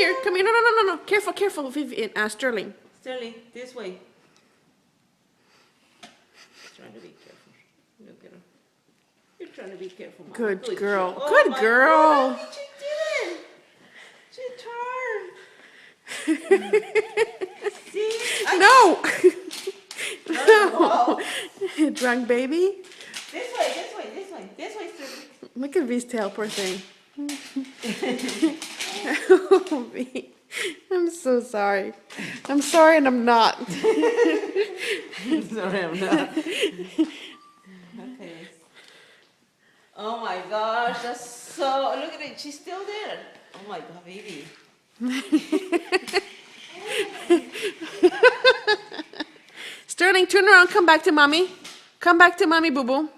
here. Come here. No, no, no, no, no. Careful, careful, Vivian. Sterling. Sterling, this way. Trying to be careful. Look at him. You're trying to be careful, Mama. Good girl. Oh, Good my girl. God, she did it. She turned. See? No. No. Drunk baby. This way, this way, this way. This way, Sterling. Look at V's tail, poor thing. Oh, V. I'm so sorry. I'm sorry and I'm not. Sorry, I'm not. Okay. Oh my gosh, that's so. Look at it, she's still there. Oh my God, baby. Sterling, turn around. Come back to mommy. Come back to mommy, boo boo.